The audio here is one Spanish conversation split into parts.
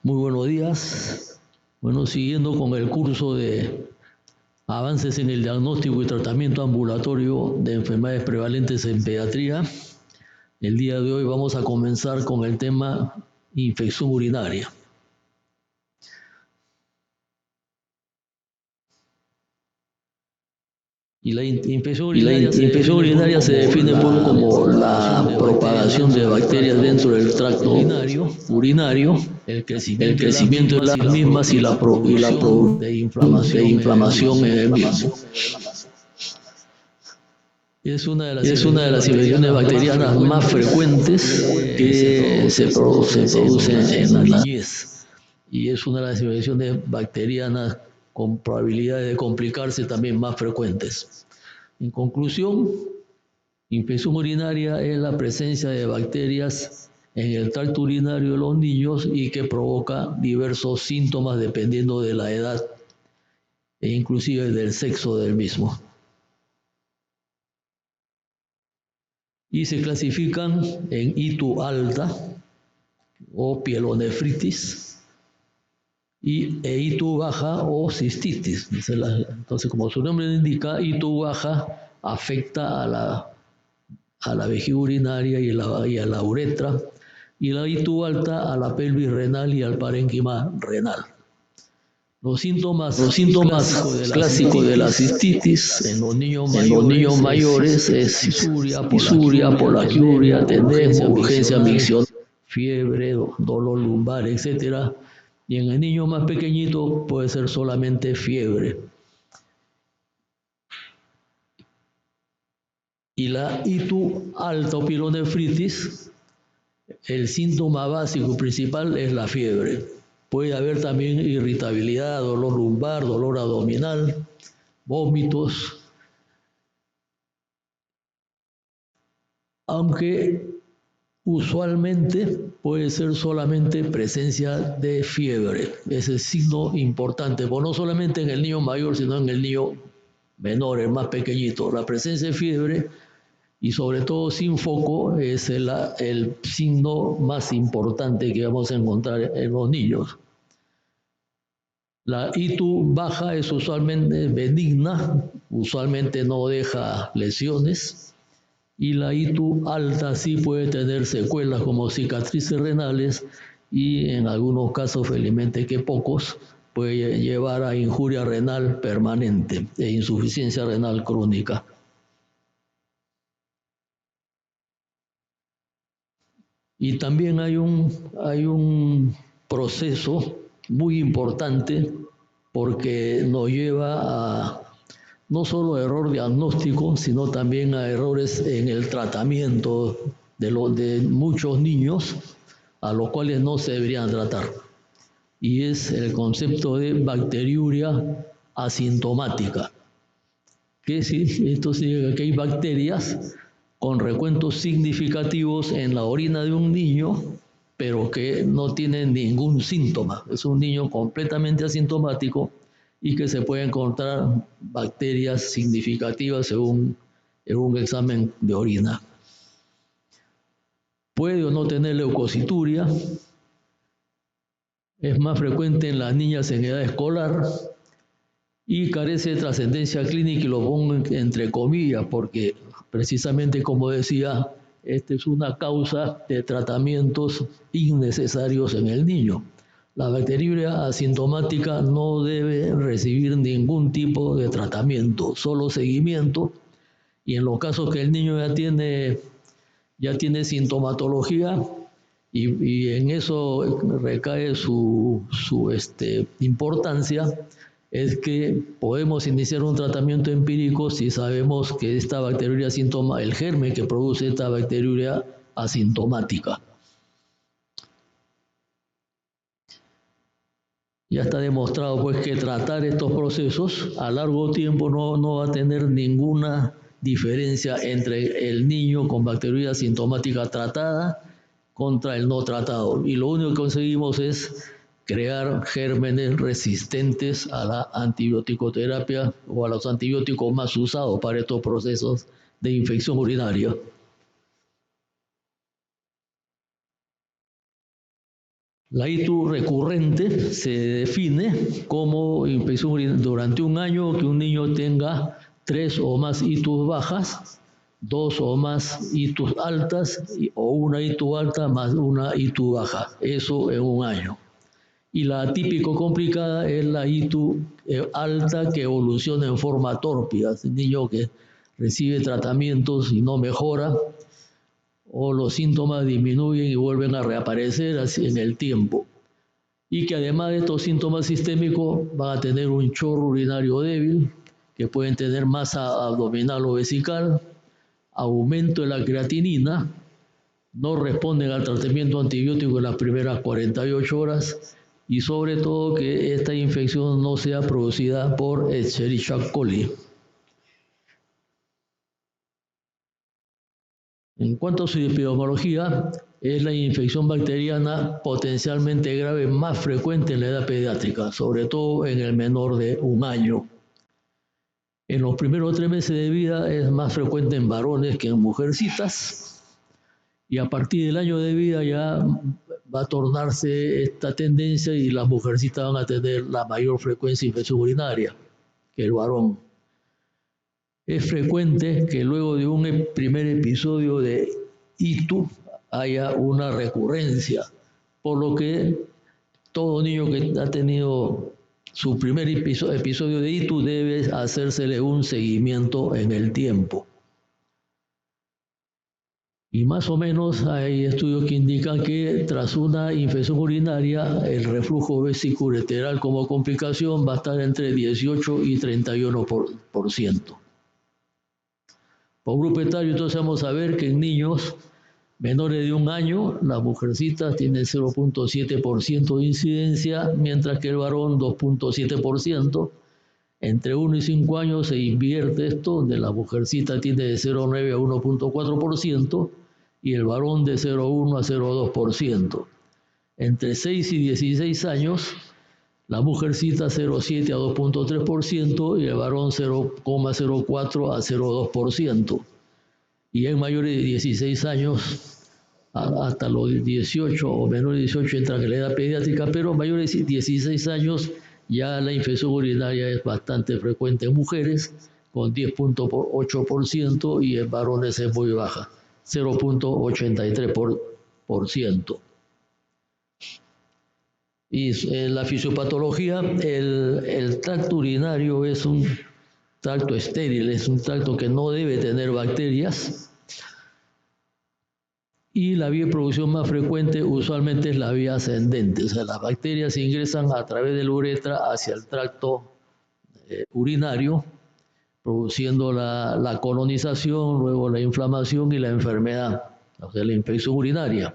Muy buenos días. Bueno, siguiendo con el curso de avances en el diagnóstico y tratamiento ambulatorio de enfermedades prevalentes en pediatría, el día de hoy vamos a comenzar con el tema infección urinaria. Y la infección urinaria se define como la propagación de bacterias dentro del tracto urinario, el crecimiento de las mismas y la producción de inflamación en el mismo. Es una de las infecciones bacterianas más frecuentes que se producen en la niñez. Y es una de las infecciones bacterianas con probabilidades de complicarse también más frecuentes. En conclusión, infección urinaria es la presencia de bacterias en el tracto urinario de los niños y que provoca diversos síntomas dependiendo de la edad e inclusive del sexo del mismo. Y se clasifican en ITU alta o pielonefritis e ITU baja o cistitis. Entonces, como su nombre indica, ITU baja afecta a la vejiga urinaria y a la uretra, y la ITU alta a la pelvis renal y al parénquima renal. Los síntomas clásicos de la cistitis en los niños mayores es fisuria, polaquiuria, tenemo, urgencia miccional, fiebre, dolor lumbar, etc. Y en el niño más pequeñito puede ser solamente fiebre. Y la ITU alta o pielonefritis, el síntoma básico principal es la fiebre. Puede haber también irritabilidad, dolor lumbar, dolor abdominal, vómitos, aunque usualmente puede ser solamente presencia de fiebre. Ese es signo importante, no solamente en el niño mayor, sino en el niño menor, el más pequeñito. La presencia de fiebre y sobre todo sin foco es el signo más importante que vamos a encontrar en los niños. La ITU baja es usualmente benigna, usualmente no deja lesiones, y la ITU alta sí puede tener secuelas como cicatrices renales y en algunos casos, felizmente que pocos, puede llevar a injuria renal permanente e insuficiencia renal crónica. Y también hay un proceso muy importante porque nos lleva a no solo a error diagnóstico, sino también a errores en el tratamiento de muchos niños a los cuales no se deberían tratar. Y es el concepto de bacteriuria asintomática. Esto significa que hay bacterias con recuentos significativos en la orina de un niño, pero que no tienen ningún síntoma. Es un niño completamente asintomático y que se puede encontrar bacterias significativas en un examen de orina. Puede o no tener leucocituria. Es más frecuente en las niñas en edad escolar y carece de trascendencia clínica, y lo pongo entre comillas porque precisamente como decía, esta es una causa de tratamientos innecesarios en el niño. La bacteriuria asintomática no debe recibir ningún tipo de tratamiento, solo seguimiento, y en los casos que el niño ya tiene sintomatología y en eso recae su importancia, es que podemos iniciar un tratamiento empírico si sabemos que esta bacteriuria el germen que produce esta bacteriuria asintomática. Ya está demostrado pues que tratar estos procesos a largo tiempo no va a tener ninguna diferencia entre el niño con bacteriuria asintomática tratada contra el no tratado. Y lo único que conseguimos es crear gérmenes resistentes a la antibioticoterapia o a los antibióticos más usados para estos procesos de infección urinaria. La ITU recurrente se define como infección durante un año que un niño tenga 3 o más ITUs bajas, 2 o más ITUs altas o una ITU alta más una ITU baja. Eso en un año. Y la atípico complicada es la ITU alta que evoluciona en forma tórpida. Es un niño que recibe tratamientos y no mejora, o los síntomas disminuyen y vuelven a reaparecer así en el tiempo. Y que además de estos síntomas sistémicos van a tener un chorro urinario débil, que pueden tener masa abdominal o vesical, aumento de la creatinina, no responden al tratamiento antibiótico en las primeras 48 horas y sobre todo que esta infección no sea producida por Escherichia coli. En cuanto a su epidemiología, es la infección bacteriana potencialmente grave más frecuente en la edad pediátrica, sobre todo en el menor de un año. En los primeros 3 meses de vida es más frecuente en varones que en mujercitas, y a partir del año de vida ya va a tornarse esta tendencia y las mujercitas van a tener la mayor frecuencia de infección urinaria que el varón. Es frecuente que luego de un primer episodio de ITU haya una recurrencia, por lo que todo niño que ha tenido su primer episodio de ITU debe hacérsele un seguimiento en el tiempo. Y más o menos hay estudios que indican que tras una infección urinaria, el reflujo vesiculolateral como complicación va a estar entre 18 y 31%. Por grupo etario, entonces vamos a ver que en niños menores de un año, las mujercitas tienen 0.7% de incidencia, mientras que el varón 2.7%. Entre 1 y 5 años se invierte esto, donde la mujercita tiene de 0.9 a 1.4% y el varón de 0.1 a 0.2%. Entre 6 y 16 años, la mujercita 0.7 a 2.3% y el varón 0.04 a 0.2%. Y en mayores de 16 años, hasta los 18 o menores de 18 entra en la edad pediátrica, pero mayores de 16 años ya la infección urinaria es bastante frecuente en mujeres, con 10.8%, y en varones es muy baja, 0.83%. Y en la fisiopatología, el tracto urinario es un tracto estéril, es un tracto que no debe tener bacterias, y la vía de producción más frecuente usualmente es la vía ascendente, o sea, las bacterias ingresan a través de la uretra hacia el tracto urinario, produciendo la colonización, luego la inflamación y la enfermedad, o sea, la infección urinaria.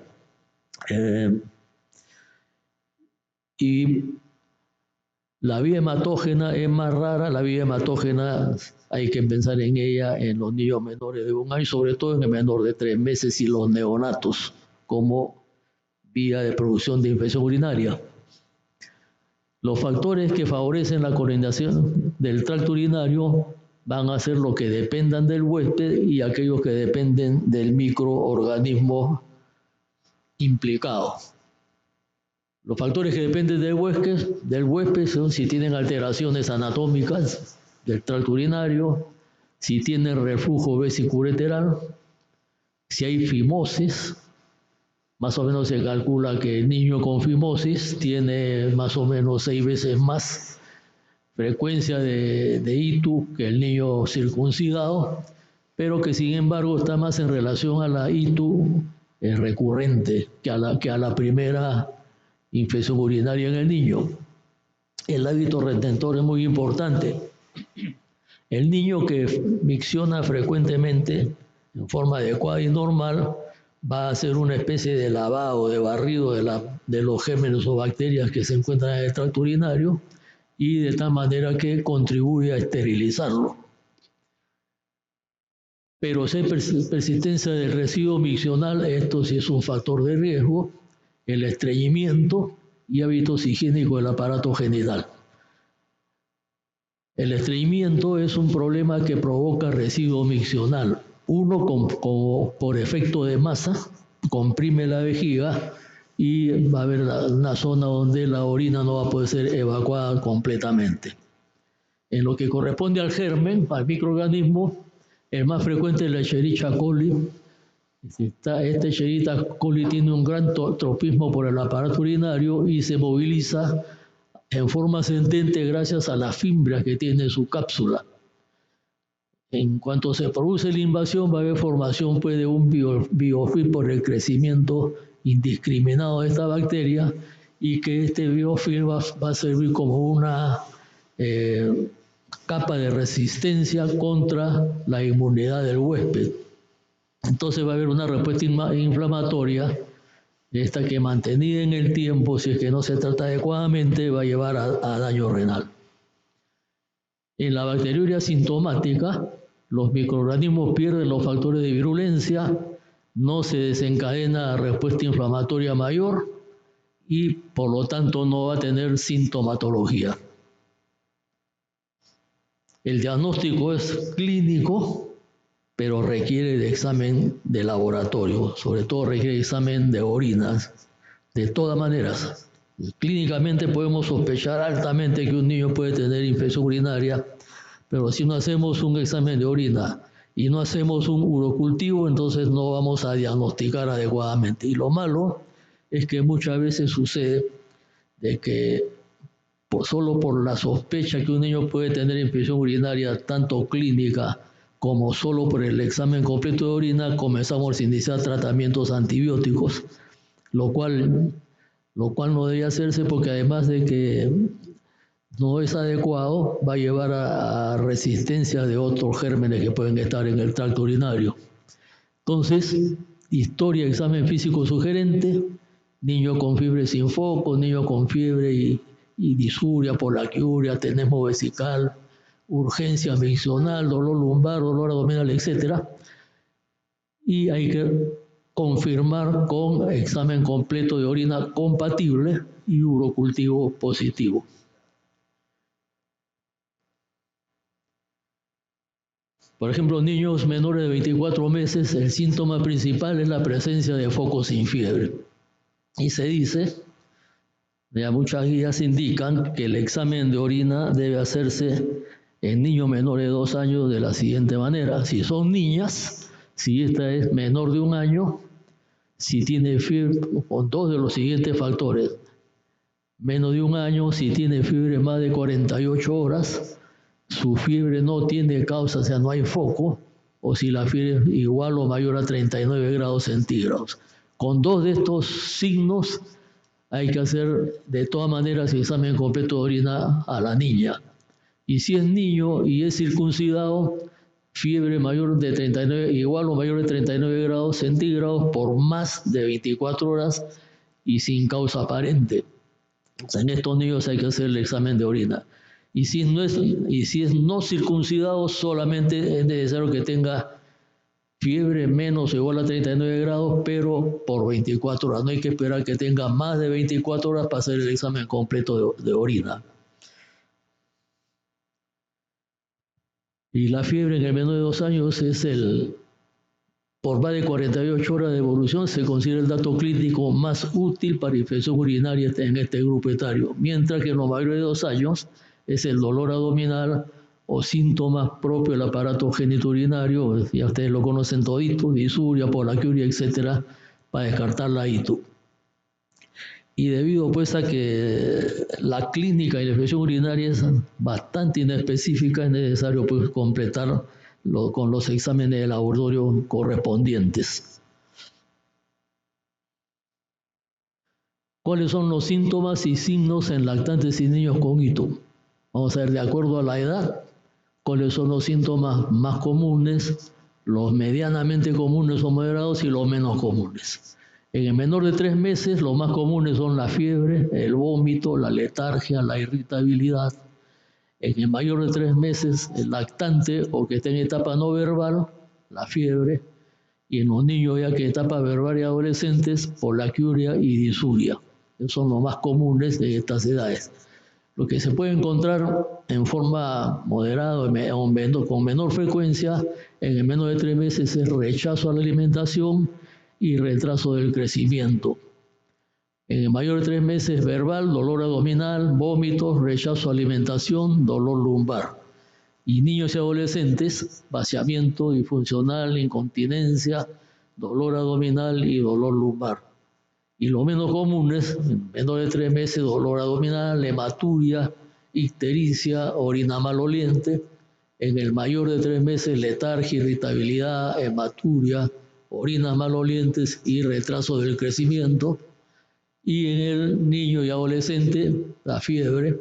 Y la vía hematógena es más rara. La vía hematógena hay que pensar en ella en los niños menores de un año, sobre todo en el menor de 3 meses y los neonatos, como vía de producción de infección urinaria. Los factores que favorecen la colonización del tracto urinario van a ser los que dependan del huésped y aquellos que dependen del microorganismo implicado. Los factores que dependen del huésped son si tienen alteraciones anatómicas del tracto urinario, si tienen reflujo vesiculolateral, si hay fimosis. Más o menos se calcula que el niño con fimosis tiene más o menos 6 veces más frecuencia de ITU que el niño circuncidado, pero que sin embargo está más en relación a la ITU recurrente que a la primera infección urinaria en el niño. El hábito retentor es muy importante. El niño que micciona frecuentemente en forma adecuada y normal va a hacer una especie de lavado, de barrido de los gérmenes o bacterias que se encuentran en el tracto urinario, y de tal manera que contribuye a esterilizarlo. Pero si hay persistencia del residuo miccional, esto sí es un factor de riesgo, el estreñimiento y hábitos higiénicos del aparato genital. El estreñimiento es un problema que provoca residuo miccional. Uno, por efecto de masa, comprime la vejiga y va a haber una zona donde la orina no va a poder ser evacuada completamente. En lo que corresponde al germen, al microorganismo, el más frecuente es la Escherichia coli. Este Escherichia coli tiene un gran tropismo por el aparato urinario y se moviliza en forma ascendente gracias a las fimbrias que tiene su cápsula. En cuanto se produce la invasión, va a haber formación pues, de un biofilm por el crecimiento indiscriminado de esta bacteria y que este biofilm va a servir como una capa de resistencia contra la inmunidad del huésped. Entonces va a haber una respuesta inflamatoria, esta que mantenida en el tiempo, si es que no se trata adecuadamente, va a llevar a daño renal. En la bacteriuria sintomática, los microorganismos pierden los factores de virulencia, no se desencadena respuesta inflamatoria mayor y por lo tanto no va a tener sintomatología. El diagnóstico es clínico, pero requiere de examen de laboratorio, sobre todo requiere examen de orinas. De todas maneras, clínicamente podemos sospechar altamente que un niño puede tener infección urinaria, pero si no hacemos un examen de orina y no hacemos un urocultivo, entonces no vamos a diagnosticar adecuadamente. Y lo malo es que muchas veces sucede de que solo por la sospecha que un niño puede tener infección urinaria, tanto clínica como solo por el examen completo de orina, comenzamos a iniciar tratamientos antibióticos, lo cual no debe hacerse porque además de que no es adecuado, va a llevar a resistencia de otros gérmenes que pueden estar en el tracto urinario. Entonces, historia, examen físico sugerente, niño con fiebre sin foco, niño con fiebre y disuria, polaquiuria, tenesmo vesical, urgencia miccional, dolor lumbar, dolor abdominal, etc. Y hay que confirmar con examen completo de orina compatible y urocultivo positivo. Por ejemplo, niños menores de 24 meses, el síntoma principal es la presencia de focos sin fiebre. Y se dice, ya muchas guías indican que el examen de orina debe hacerse en niños menores de 2 años de la siguiente manera. Si son niñas, si esta es menor de 1 año, si tiene fiebre, con 2 de los siguientes factores. Menos de 1 año, si tiene fiebre más de 48 horas, su fiebre no tiene causa, o sea, no hay foco, o si la fiebre es igual o mayor a 39 grados centígrados. Con 2 de estos signos hay que hacer de todas maneras el examen completo de orina a la niña. Y si es niño y es circuncidado, fiebre mayor de 39, igual o mayor de 39 grados centígrados por más de 24 horas y sin causa aparente. O sea, en estos niños hay que hacer el examen de orina. Y si es no circuncidado, solamente es necesario que tenga fiebre menos o igual a 39 grados, pero por 24 horas. No hay que esperar que tenga más de 24 horas para hacer el examen completo de orina. Y la fiebre en el menor de 2 años es por más de 48 horas de evolución, se considera el dato clínico más útil para infección urinaria en este grupo etario, mientras que en los mayores de 2 años es el dolor abdominal o síntomas propios del aparato genitourinario, ya ustedes lo conocen todito, disuria, polaquiuria, etc., para descartar la ITU. Y debido pues a que la clínica y la infección urinaria es bastante inespecífica, es necesario pues completar con los exámenes de laboratorio correspondientes. ¿Cuáles son los síntomas y signos en lactantes y niños con ITU? Vamos a ver de acuerdo a la edad, cuáles son los síntomas más comunes, los medianamente comunes o moderados y los menos comunes. En el menor de 3 meses, los más comunes son la fiebre, el vómito, la letargia, la irritabilidad. En el mayor de 3 meses, el lactante o que esté en etapa no verbal, la fiebre. Y en los niños ya que en etapa verbal y adolescentes, polaquiuria y disuria. Esos son los más comunes de estas edades. Lo que se puede encontrar en forma moderada o con menor frecuencia en el menor de 3 meses es rechazo a la alimentación y retraso del crecimiento. En el mayor de 3 meses verbal, dolor abdominal, vómitos, rechazo a alimentación, dolor lumbar. Y niños y adolescentes, vaciamiento disfuncional, incontinencia, dolor abdominal y dolor lumbar. Y los menos comunes, en menor de 3 meses, dolor abdominal, hematuria, ictericia, orina maloliente. En el mayor de 3 meses, letargia, irritabilidad, hematuria, orinas malolientes y retraso del crecimiento. Y en el niño y adolescente, la fiebre,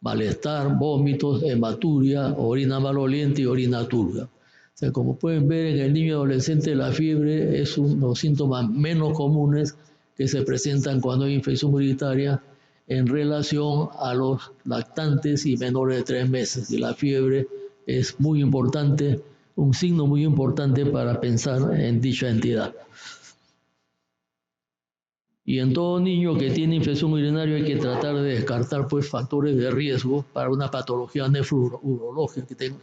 malestar, vómitos, hematuria, orina maloliente y orina turbia. O sea, como pueden ver, en el niño y adolescente la fiebre es uno de los síntomas menos comunes que se presentan cuando hay infección urinaria en relación a los lactantes y menores de 3 meses. Y la fiebre es muy importante, un signo muy importante para pensar en dicha entidad. Y en todo niño que tiene infección urinaria hay que tratar de descartar pues, factores de riesgo para una patología nefrourológica que tenga.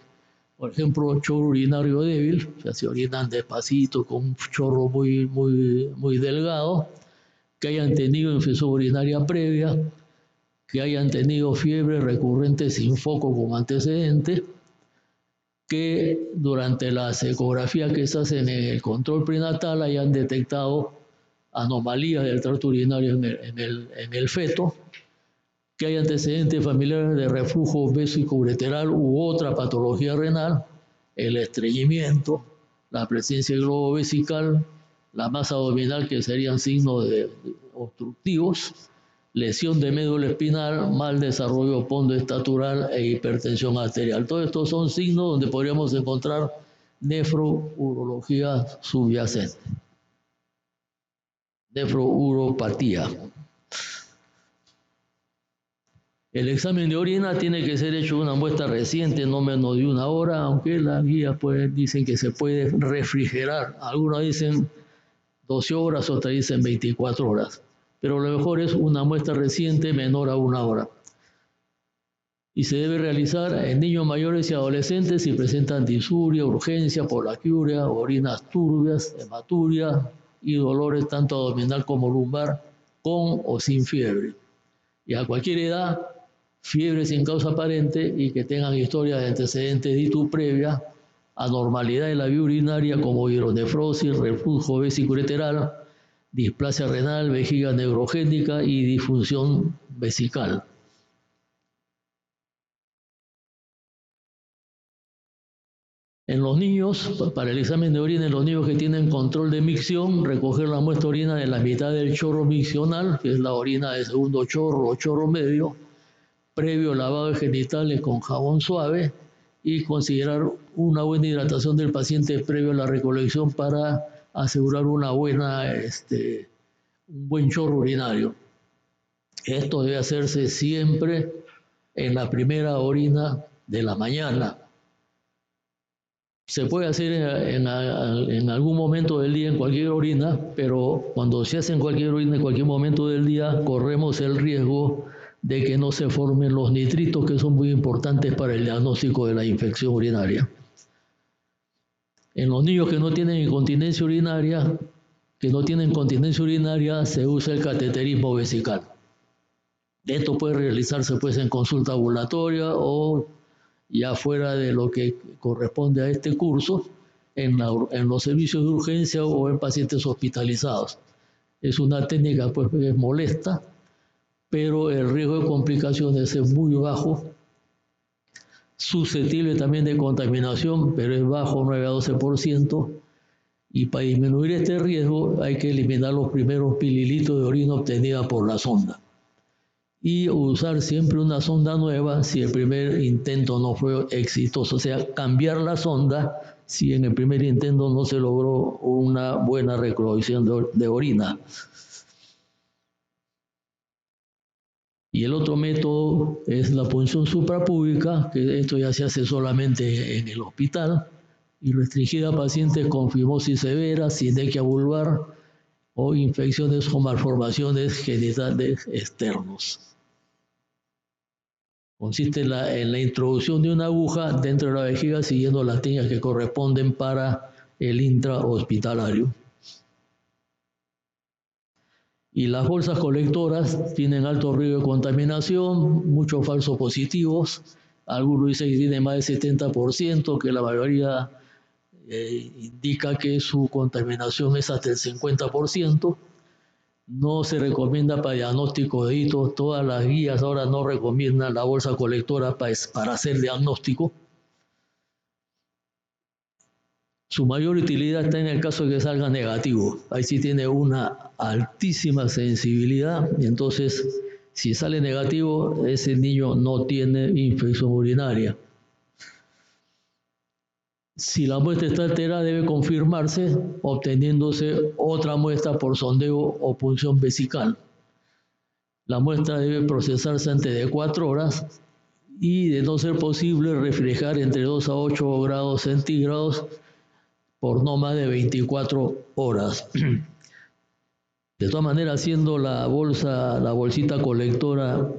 Por ejemplo, chorro urinario débil, o sea, se orinan despacito con un chorro muy delgado, que hayan tenido infección urinaria previa, que hayan tenido fiebre recurrente sin foco como antecedente, que durante las ecografías que se hacen en el control prenatal hayan detectado anomalías del tracto urinario en el feto, que hay antecedentes familiares de reflujo vesicoureteral u otra patología renal, el estreñimiento, la presencia del globo vesical, la masa abdominal, que serían signos obstructivos, lesión de médula espinal, mal desarrollo pondoestatural e hipertensión arterial. Todos estos son signos donde podríamos encontrar nefrourología subyacente. Nefrouropatía. El examen de orina tiene que ser hecho una muestra reciente, no menos de 1 hora, aunque las guías pues, dicen que se puede refrigerar. Algunos dicen 12 horas, otras dicen 24 horas. Pero lo mejor es una muestra reciente menor a 1 hora. Y se debe realizar en niños mayores y adolescentes si presentan disuria, urgencia, polaquiuria, orinas turbias, hematuria y dolores tanto abdominal como lumbar, con o sin fiebre. Y a cualquier edad, fiebre sin causa aparente y que tengan historia de antecedentes de ITU previa, anormalidad de la vía urinaria como hidronefrosis, reflujo vesicoureteral, displasia renal, vejiga neurogénica y disfunción vesical. En los niños, para el examen de orina, en los niños que tienen control de micción, recoger la muestra de orina de la mitad del chorro miccional, que es la orina de segundo chorro o chorro medio, previo lavado de genitales con jabón suave y considerar una buena hidratación del paciente previo a la recolección para asegurar un buen chorro urinario. Esto debe hacerse siempre en la primera orina de la mañana. Se puede hacer en algún momento del día, en cualquier orina, pero cuando se hace en cualquier orina, en cualquier momento del día, corremos el riesgo de que no se formen los nitritos, que son muy importantes para el diagnóstico de la infección urinaria. En los niños que no tienen incontinencia urinaria, se usa el cateterismo vesical. Esto puede realizarse pues, en consulta ambulatoria o ya fuera de lo que corresponde a este curso, en los servicios de urgencia o en pacientes hospitalizados. Es una técnica pues, que es molesta, pero el riesgo de complicaciones es muy bajo, susceptible también de contaminación, pero es bajo, 9 a 12%, y para disminuir este riesgo hay que eliminar los primeros mililitros de orina obtenida por la sonda. Y usar siempre una sonda nueva si el primer intento no fue exitoso, o sea, cambiar la sonda si en el primer intento no se logró una buena recolección de orina. Y el otro método es la punción suprapúbica, que esto ya se hace solamente en el hospital, y restringida a pacientes con fibrosis severa, sinequia vulvar o infecciones o malformaciones genitales externos. Consiste en la introducción de una aguja dentro de la vejiga siguiendo las técnicas que corresponden para el intrahospitalario. Y las bolsas colectoras tienen alto riesgo de contaminación, muchos falsos positivos. Algunos dicen que tienen más del 70%, que la mayoría indica que su contaminación es hasta el 50%. No se recomienda para diagnóstico de hitos. Todas las guías ahora no recomiendan la bolsa colectora para hacer diagnóstico. Su mayor utilidad está en el caso de que salga negativo. Ahí sí tiene una altísima sensibilidad y entonces si sale negativo, ese niño no tiene infección urinaria. Si la muestra está alterada, debe confirmarse obteniéndose otra muestra por sondeo o punción vesical. La muestra debe procesarse antes de 4 horas y, de no ser posible, reflejar entre 2 a 8 grados centígrados por no más de 24 horas. De todas maneras, siendo la bolsita colectora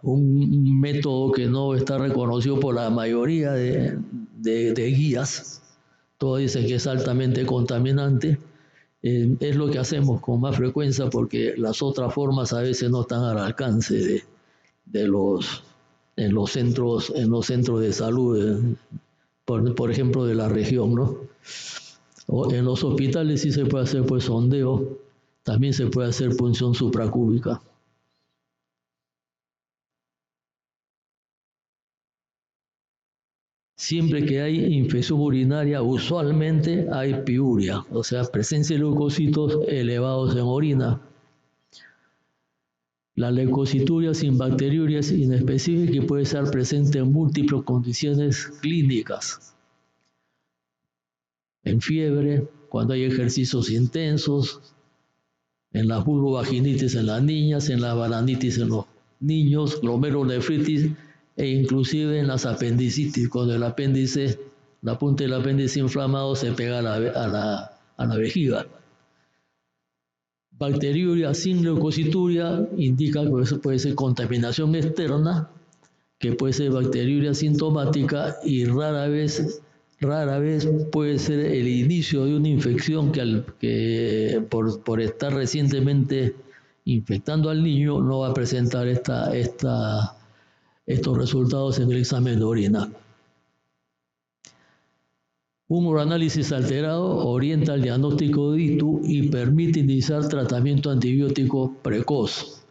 un método que no está reconocido por la mayoría de guías, todos dicen que es altamente contaminante, es lo que hacemos con más frecuencia porque las otras formas a veces no están al alcance en los centros de salud, por ejemplo, de la región, ¿no? O en los hospitales sí se puede hacer pues sondeo, también se puede hacer punción supracúbica. Siempre que hay infección urinaria, usualmente hay piuria, o sea, presencia de leucocitos elevados en orina. La leucocituria sin bacteriuria es inespecífica y puede estar presente en múltiples condiciones clínicas. En fiebre, cuando hay ejercicios intensos, en la vulvovaginitis en las niñas, en la balanitis en los niños, glomerulonefritis e inclusive en las apendicitis, cuando el apéndice, la punta del apéndice inflamado se pega a la vejiga. Bacteriuria sin leucocituria indica que eso puede ser contaminación externa, que puede ser bacteriuria sintomática y rara vez puede ser el inicio de una infección que por estar recientemente infectando al niño no va a presentar estos resultados en el examen de orina. Un uroanálisis alterado orienta al diagnóstico de ITU y permite iniciar tratamiento antibiótico precoz.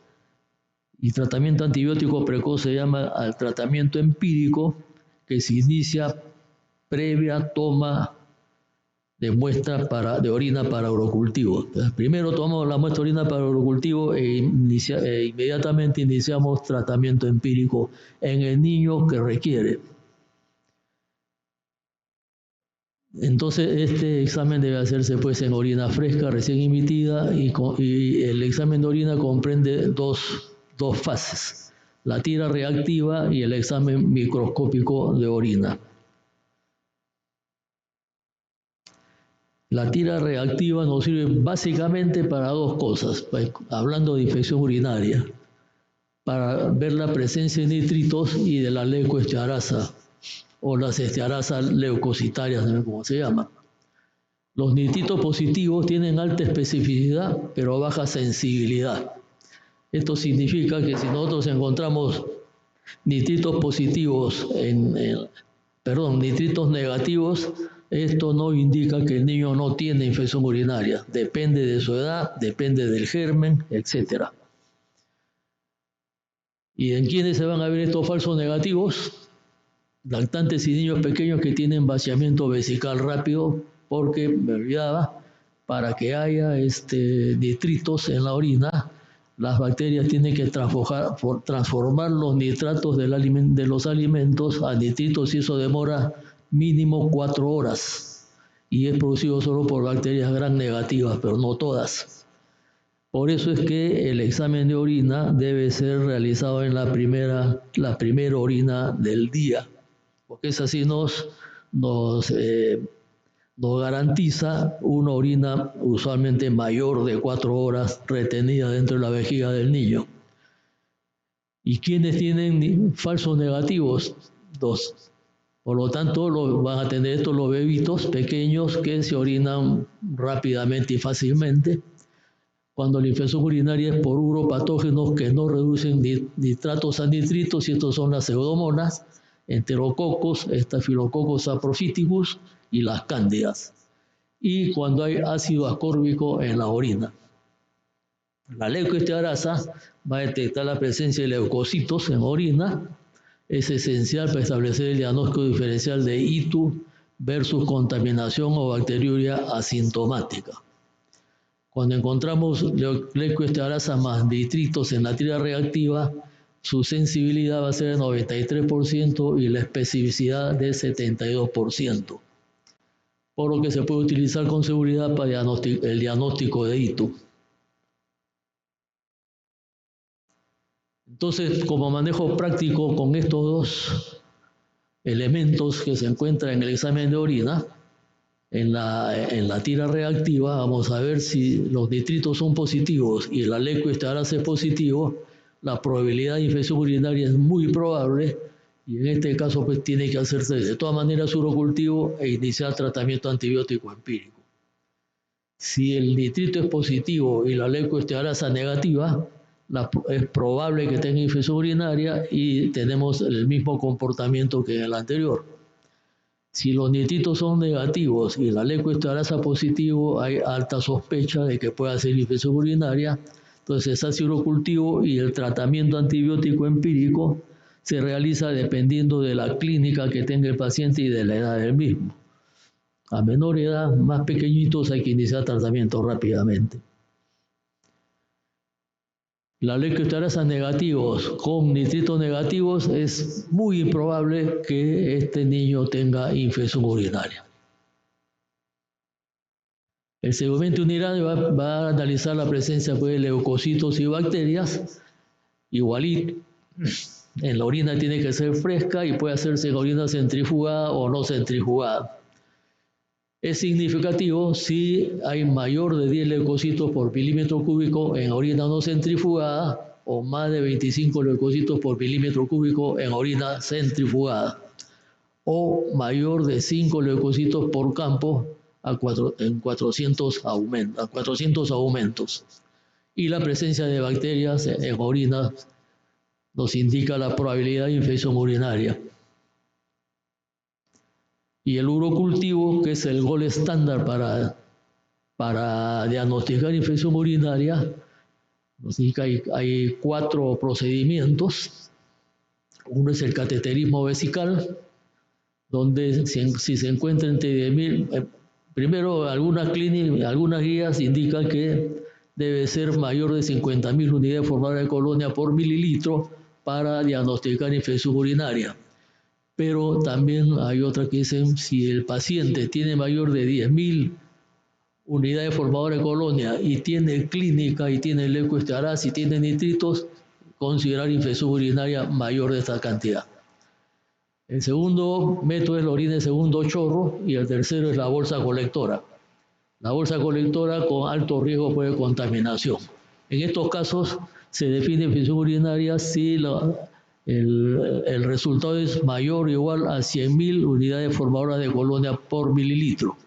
Y tratamiento antibiótico precoz se llama al tratamiento empírico que se inicia previa toma de muestra de orina para urocultivo. Entonces, primero tomamos la muestra de orina para urocultivo e inmediatamente iniciamos tratamiento empírico en el niño que requiere. Entonces, este examen debe hacerse pues en orina fresca, recién emitida, y el examen de orina comprende dos fases, la tira reactiva y el examen microscópico de orina. La tira reactiva nos sirve básicamente para dos cosas, hablando de infección urinaria, para ver la presencia de nitritos y de la leucoestearasa, o las estearasas leucocitarias, como se llama. Los nitritos positivos tienen alta especificidad, pero baja sensibilidad. Esto significa que si nosotros encontramos nitritos positivos, nitritos negativos, esto no indica que el niño no tiene infección urinaria. Depende de su edad, depende del germen, etc. ¿Y en quiénes se van a ver estos falsos negativos? Lactantes y niños pequeños que tienen vaciamiento vesical rápido, porque me olvidaba, para que haya nitritos en la orina, las bacterias tienen que transformar los nitratos de los alimentos a nitritos y eso demora mínimo 4 horas y es producido solo por bacterias gram negativas, pero no todas. Por eso es que el examen de orina debe ser realizado en la primera orina del día, porque es así nos garantiza una orina usualmente mayor de 4 horas retenida dentro de la vejiga del niño. ¿Y quiénes tienen falsos negativos? 2. Por lo tanto, van a tener estos los bebitos pequeños que se orinan rápidamente y fácilmente, cuando la infección urinaria es por uropatógenos que no reducen nitratos a nitritos, y estos son las pseudomonas, enterococos, estafilococos saprophyticus y las cándidas. Y cuando hay ácido ascórbico en la orina. La leucohistoarasa va a detectar la presencia de leucocitos en orina. Es esencial para establecer el diagnóstico diferencial de ITU versus contaminación o bacteriuria asintomática. Cuando encontramos leucohistoarasa más nitritos en la tira reactiva, su sensibilidad va a ser de 93% y la especificidad de 72%, por lo que se puede utilizar con seguridad para el diagnóstico de ITU. Entonces, como manejo práctico con estos dos elementos que se encuentran en el examen de orina, en la tira reactiva, vamos a ver si los nitritos son positivos y la leucohistoarasa es positivo, la probabilidad de infección urinaria es muy probable, y en este caso pues tiene que hacerse de todas maneras urocultivo e iniciar tratamiento antibiótico empírico. Si el nitrito es positivo y la leucohistoarasa negativa, es probable que tenga infección urinaria y tenemos el mismo comportamiento que en el anterior. Si los nitritos son negativos y la leucohistoarasa positivo, hay alta sospecha de que pueda ser infección urinaria. Entonces se hace urocultivo y el tratamiento antibiótico empírico se realiza dependiendo de la clínica que tenga el paciente y de la edad del mismo. A menor edad, más pequeñitos, hay que iniciar tratamiento rápidamente. La leucohistoarasa negativos con nitritos negativos es muy improbable que este niño tenga infección urinaria. El segmento urinario va a analizar la presencia de leucocitos y bacterias. Igualito, en la orina tiene que ser fresca y puede hacerse en orina centrifugada o no centrifugada. Es significativo si hay mayor de 10 leucocitos por milímetro cúbico en orina no centrifugada o más de 25 leucocitos por milímetro cúbico en orina centrifugada, o mayor de 5 leucocitos por campo en 400 aumentos. Y la presencia de bacterias en orina nos indica la probabilidad de infección urinaria. Y el urocultivo, que es el gol estándar para diagnosticar infección urinaria, nos indica que hay 4 procedimientos. Uno es el cateterismo vesical, donde si se encuentra entre 10.000, primero algunas guías indican que debe ser mayor de 50.000 unidades formadoras de colonia por mililitro para diagnosticar infección urinaria. Pero también hay otras que dicen si el paciente tiene mayor de 10.000 unidades formadoras de colonia y tiene clínica y tiene leucohistoarasa y tiene nitritos, considerar infección urinaria mayor de esta cantidad. El segundo método es la orina de segundo chorro y el tercero es la bolsa colectora. La bolsa colectora con alto riesgo por contaminación. En estos casos se define infección urinaria si el resultado es mayor o igual a 100.000 unidades formadoras de colonia por mililitro.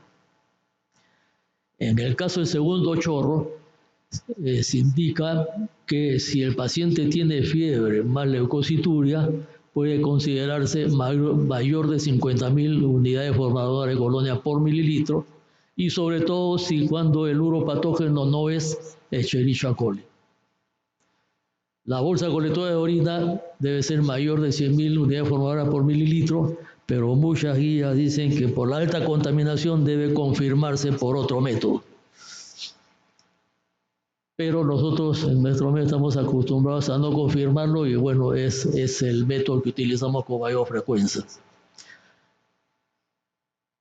En el caso del segundo chorro, se indica que si el paciente tiene fiebre más leucocituria, puede considerarse mayor de 50.000 unidades formadoras de colonia por mililitro, y sobre todo si cuando el uropatógeno no es Escherichia coli. La bolsa colectora de orina debe ser mayor de 100.000 unidades formadoras por mililitro, pero muchas guías dicen que por la alta contaminación debe confirmarse por otro método. Pero nosotros en nuestro método estamos acostumbrados a no confirmarlo y bueno, es el método que utilizamos con mayor frecuencia.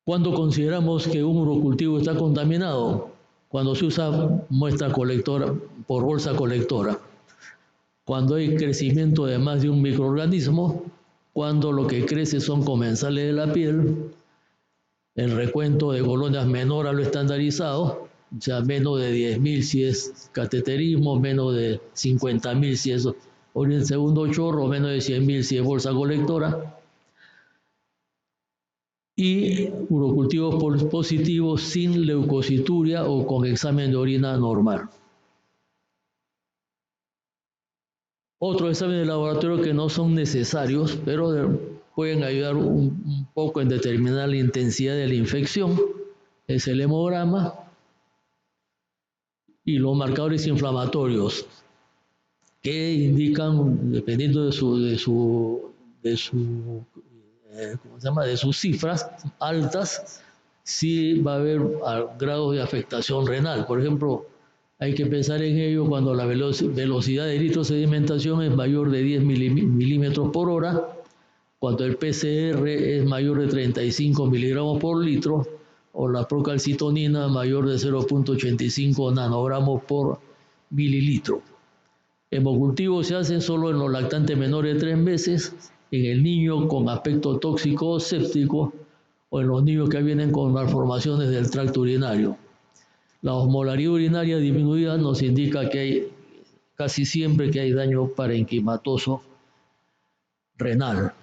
¿Cuándo consideramos que un urocultivo está contaminado? Cuando se usa muestra colectora por bolsa colectora. Cuando hay crecimiento de más de un microorganismo, cuando lo que crece son comensales de la piel, el recuento de colonias menor a lo estandarizado, o sea, menos de 10.000 si es cateterismo, menos de 50.000 si es orina en segundo chorro, menos de 100.000 si es bolsa colectora, y urocultivos positivos sin leucocituria o con examen de orina normal. Otros exámenes de laboratorio que no son necesarios, pero pueden ayudar un poco en determinar la intensidad de la infección, es el hemograma y los marcadores inflamatorios, que indican, dependiendo ¿cómo se llama?, de sus cifras altas, si va a haber grados de afectación renal. Por ejemplo, hay que pensar en ello cuando la velocidad de eritrosedimentación es mayor de 10 milímetros por hora, cuando el PCR es mayor de 35 miligramos por litro, o la procalcitonina mayor de 0,85 nanogramos por mililitro. Hemocultivos se hacen solo en los lactantes menores de 3 meses, en el niño con aspecto tóxico o séptico, o en los niños que vienen con malformaciones del tracto urinario. La osmolaridad urinaria disminuida nos indica que hay casi siempre que hay daño parenquimatoso renal.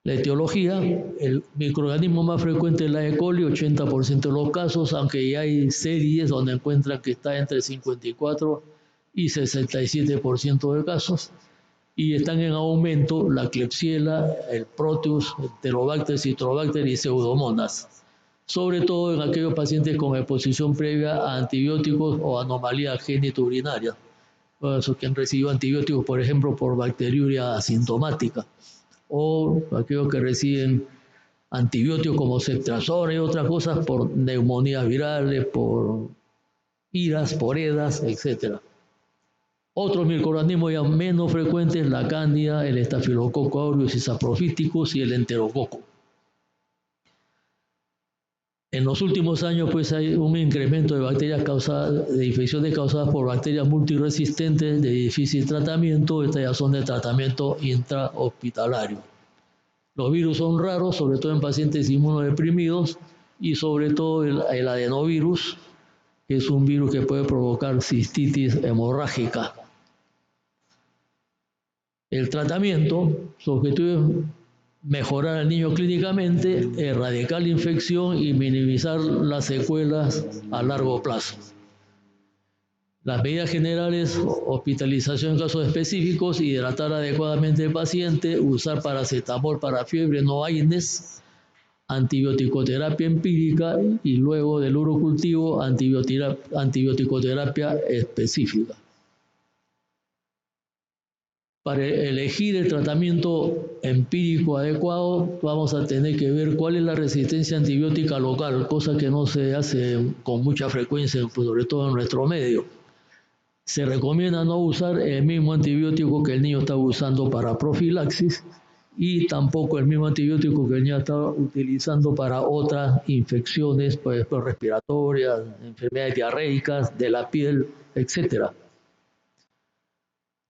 La etiología, el microorganismo más frecuente es la E. coli, 80% de los casos, aunque ya hay series donde encuentran que está entre 54 y 67% de casos, y están en aumento la Klebsiella, el Proteus, Enterobacter, Citrobacter y Pseudomonas, sobre todo en aquellos pacientes con exposición previa a antibióticos o anomalía genitourinaria, esos que han recibido antibióticos, por ejemplo, por bacteriuria asintomática, o aquellos que reciben antibióticos como ceftriaxona y otras cosas por neumonías virales, por iras, por EDAS, etc. Otros microorganismos ya menos frecuentes, la cándida, el estafilococo aureus y saprofíticus y el enterococo. En los últimos años, pues, hay un incremento de bacterias de infecciones causadas por bacterias multiresistentes de difícil tratamiento. Estas ya son de tratamiento intrahospitalario. Los virus son raros, sobre todo en pacientes inmunodeprimidos, y sobre todo el adenovirus, que es un virus que puede provocar cistitis hemorrágica. El tratamiento, su objetivo es mejorar al niño clínicamente, erradicar la infección y minimizar las secuelas a largo plazo. Las medidas generales: hospitalización en casos específicos, hidratar adecuadamente al paciente, usar paracetamol para fiebre, no AINES, antibioticoterapia empírica y luego del urocultivo antibioticoterapia específica. Para elegir el tratamiento empírico adecuado, vamos a tener que ver cuál es la resistencia antibiótica local, cosa que no se hace con mucha frecuencia, sobre todo en nuestro medio. Se recomienda no usar el mismo antibiótico que el niño está usando para profilaxis y tampoco el mismo antibiótico que el niño está utilizando para otras infecciones, por ejemplo, respiratorias, enfermedades diarreicas, de la piel, etc.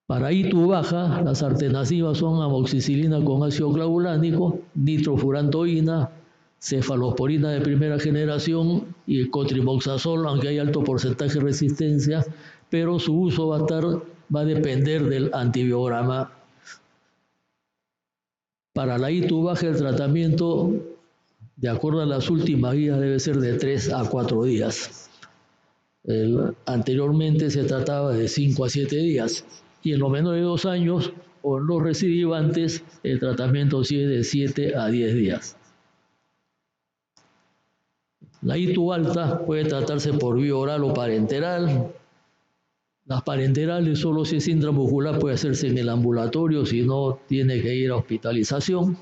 Para ITU baja, las alternativas son amoxicilina con ácido clavulánico, nitrofurantoína, cefalosporina de primera generación y cotrimoxazol, aunque hay alto porcentaje de resistencia, pero su uso va a depender del antibiograma. Para la ITU baja, el tratamiento, de acuerdo a las últimas guías, debe ser de 3 a 4 días. Anteriormente se trataba de 5 a 7 días. Y en los menores de 2 años o en los recidivantes, el tratamiento sí es de 7 a 10 días. La ITU alta puede tratarse por vía oral o parenteral. Las parenterales, solo si es intramuscular, puede hacerse en el ambulatorio, si no, tiene que ir a hospitalización.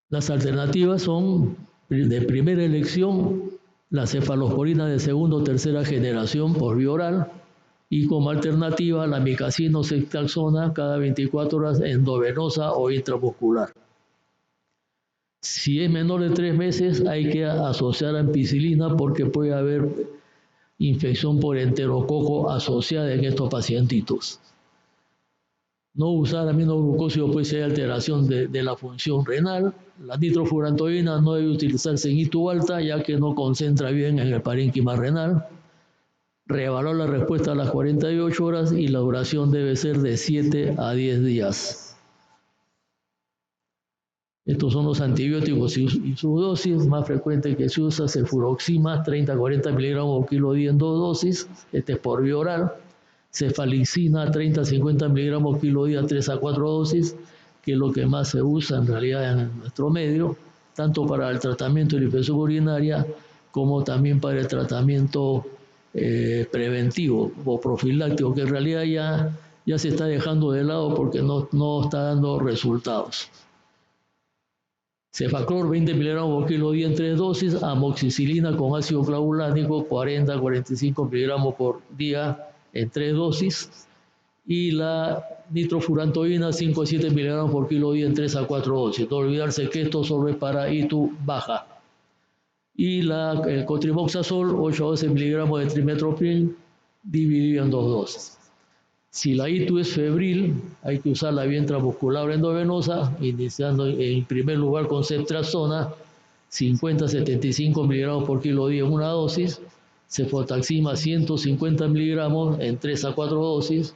Las alternativas son de primera elección la cefalosporina de segunda o tercera generación por vía oral, y como alternativa la micacina o ceftriaxona cada 24 horas endovenosa o intramuscular. Si es menor de 3 meses, hay que asociar ampicilina porque puede haber infección por enterococo asociada en estos pacientitos. No usar aminoglucósido, pues si hay alteración de la función renal. La nitrofurantoína no debe utilizarse en ITU alta, ya que no concentra bien en el parénquima renal. Reevaluar la respuesta a las 48 horas y la duración debe ser de 7 a 10 días. Estos son los antibióticos y su dosis más frecuente que se usa: cefuroxima, 30 a 40 miligramos por kilo día en 2 dosis, este es por vía oral; cefalicina, 30 a 50 miligramos por kilo día, 3 a 4 dosis, que es lo que más se usa en realidad en nuestro medio, tanto para el tratamiento de la infección urinaria como también para el tratamiento preventivo o profiláctico, que en realidad ya se está dejando de lado porque no está dando resultados. Cefaclor, 20 miligramos por kilo día en 3 dosis; amoxicilina con ácido clavulánico, 40 a 45 miligramos por día en 3 dosis; y la nitrofurantoína, 5 a 7 miligramos por kilo día en 3 a 4 dosis. No olvidarse que esto solo es para ITU baja. Y el cotrimoxazol, 8 a 12 miligramos de trimethoprim, dividido en 2 dosis. Si la ITU es febril, hay que usar la vía intramuscular endovenosa, iniciando en primer lugar con ceftriaxona, 50 a 75 miligramos por kilo día en una dosis; cefotaxima, 150 miligramos en 3 a 4 dosis;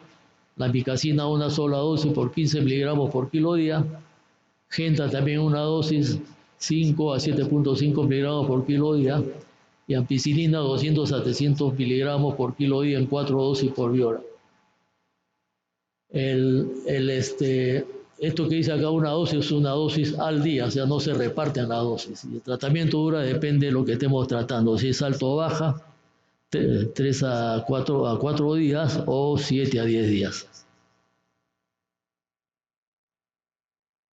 la ambicacina, una sola dosis por 15 miligramos por kilo día; genta, también una dosis, 5 a 7.5 miligramos por kilo día; y ampicilina, 200 a 300 miligramos por kilo día en 4 dosis por vía oral. Esto que dice acá, una dosis, es una dosis al día, o sea, no se reparten las dosis. Y el tratamiento dura, depende de lo que estemos tratando, si es alto o baja, 3 a 4 días o 7 a 10 días.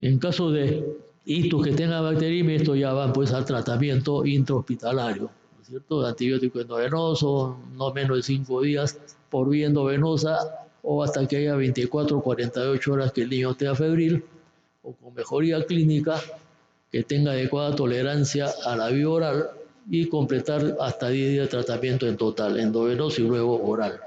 En caso de ITUS que tenga bacteriemia, esto ya va pues al tratamiento intrahospitalario, ¿no es cierto? Antibiótico endovenoso, no menos de 5 días por vía endovenosa, o hasta que haya 24 o 48 horas que el niño esté febril o con mejoría clínica, que tenga adecuada tolerancia a la vía oral, y completar hasta 10 días de tratamiento en total, endovenoso y luego oral.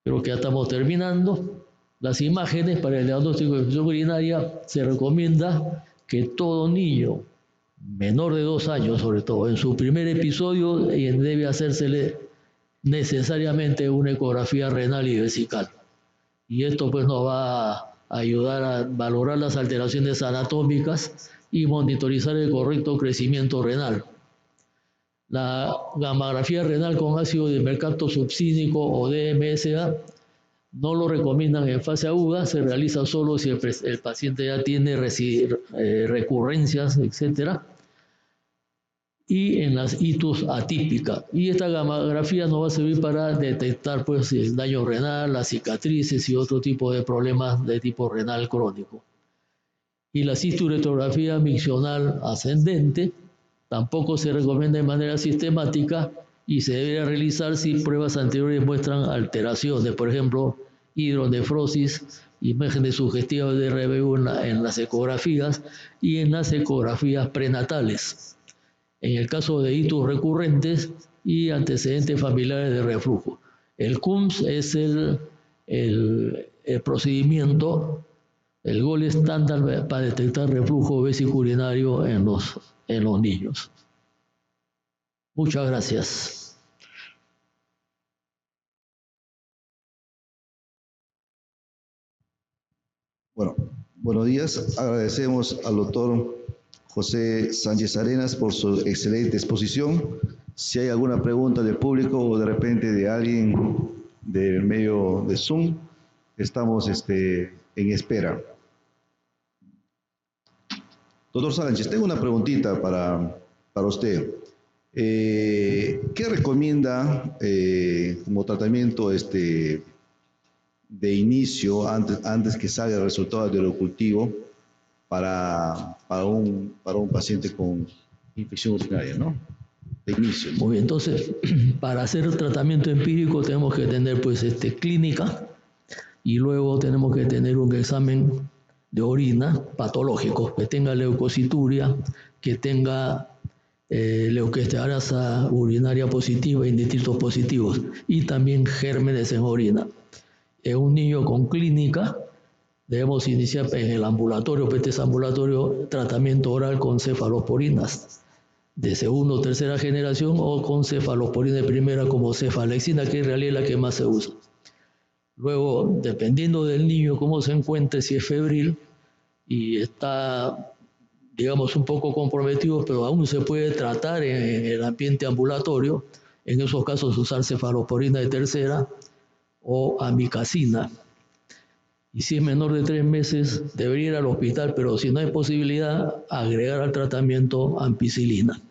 Creo que ya estamos terminando. Las imágenes para el diagnóstico de infección urinaria: se recomienda que todo niño menor de 2 años, sobre todo en su primer episodio, debe hacérsele necesariamente una ecografía renal y vesical. Y esto pues nos va a ayudar a valorar las alteraciones anatómicas y monitorizar el correcto crecimiento renal. La gammagrafía renal con ácido dimercapto succínico o DMSA no lo recomiendan en fase aguda, se realiza solo si el paciente ya tiene recurrencias, etc. Y en las ITUS atípicas. Y esta gammagrafía nos va a servir para detectar pues el daño renal, las cicatrices y otro tipo de problemas de tipo renal crónico. Y la cisturectografía miccional ascendente tampoco se recomienda de manera sistemática y se debería realizar si pruebas anteriores muestran alteraciones, por ejemplo, hidronefrosis, imágenes sugestivas de RBU en las ecografías y en las ecografías prenatales. En el caso de ITUS recurrentes y antecedentes familiares de reflujo. El CUMS es el procedimiento, el gold estándar para detectar reflujo vesico-urinario en los niños. Muchas gracias. Bueno, buenos días. Agradecemos al doctor José Sánchez Arenas por su excelente exposición. Si hay alguna pregunta del público o de repente de alguien del medio de Zoom, estamos en espera. Doctor Sánchez, tengo una preguntita para usted. ¿Qué recomienda como tratamiento de inicio antes que salga el resultado del cultivo para un paciente con infección urinaria, ¿no? De inicio. Muy bien, entonces, para hacer el tratamiento empírico tenemos que tener pues clínica, y luego tenemos que tener un examen de orina patológico, que tenga leucocituria, que tenga leucoestearasa urinaria positiva y nitritos positivos, y también gérmenes en orina. En un niño con clínica debemos iniciar en el ambulatorio, PTS ambulatorio, tratamiento oral con cefalosporinas de segunda o tercera generación, o con cefalosporina de primera como cefalexina, que en realidad es la que más se usa. Luego, dependiendo del niño cómo se encuentre, si es febril, y está, digamos, un poco comprometido, pero aún se puede tratar en el ambiente ambulatorio. En esos casos usar cefalosporina de tercera o amikacina. Y si es menor de 3 meses, debería ir al hospital, pero si no hay posibilidad, agregar al tratamiento ampicilina.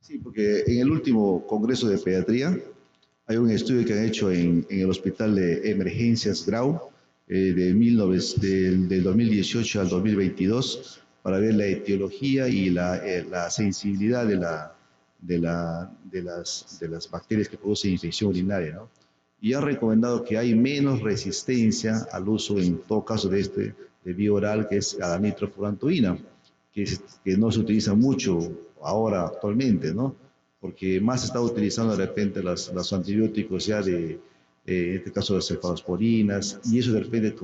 Sí, porque en el último Congreso de Pediatría hay un estudio que han hecho en el Hospital de Emergencias Grau del 2018 al 2022 para ver la etiología y la sensibilidad de las bacterias que producen infección urinaria, ¿no? Y han recomendado que hay menos resistencia al uso, en todo caso, de vía oral, que es la nitrofurantoína, que no se utiliza mucho ahora actualmente, ¿no? Porque más se está utilizando de repente los antibióticos ya en este caso las cefalosporinas, y eso de repente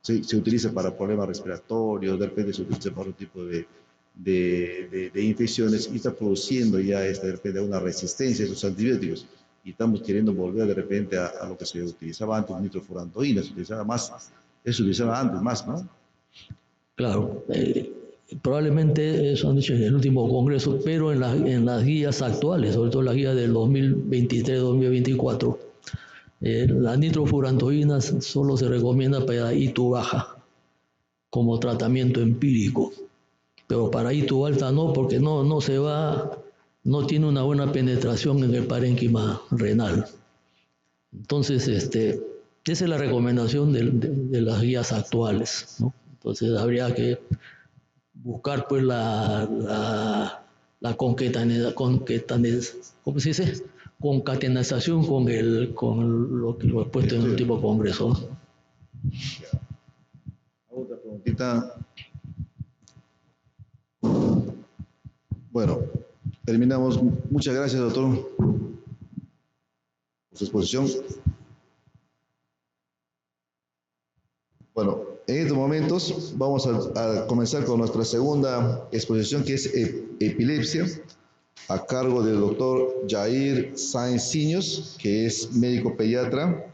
se utiliza para problemas respiratorios, de repente se utiliza para otro tipo de infecciones y está produciendo ya de repente una resistencia a esos antibióticos. Y estamos queriendo volver de repente a lo que se utilizaba antes, nitrofurantoína, se utilizaba más, eso se utilizaba antes más, ¿no? Claro, probablemente eso han dicho en el último congreso, pero en las guías actuales, sobre todo la guía del 2023-2024, la nitrofurantoína solo se recomienda para ITU baja como tratamiento empírico, pero para ITU alta no, porque no tiene una buena penetración en el parénquima renal. Entonces, esa es la recomendación de las guías actuales, ¿no? Entonces habría que buscar pues la ¿cómo se dice? Concatenación con lo que lo he puesto en el último congreso, ¿no? Otra preguntita. Bueno, terminamos. Muchas gracias, doctor, por su exposición. Bueno, en estos momentos vamos a comenzar con nuestra segunda exposición, que es epilepsia, a cargo del doctor Jair Sáenz Ciños, que es médico pediatra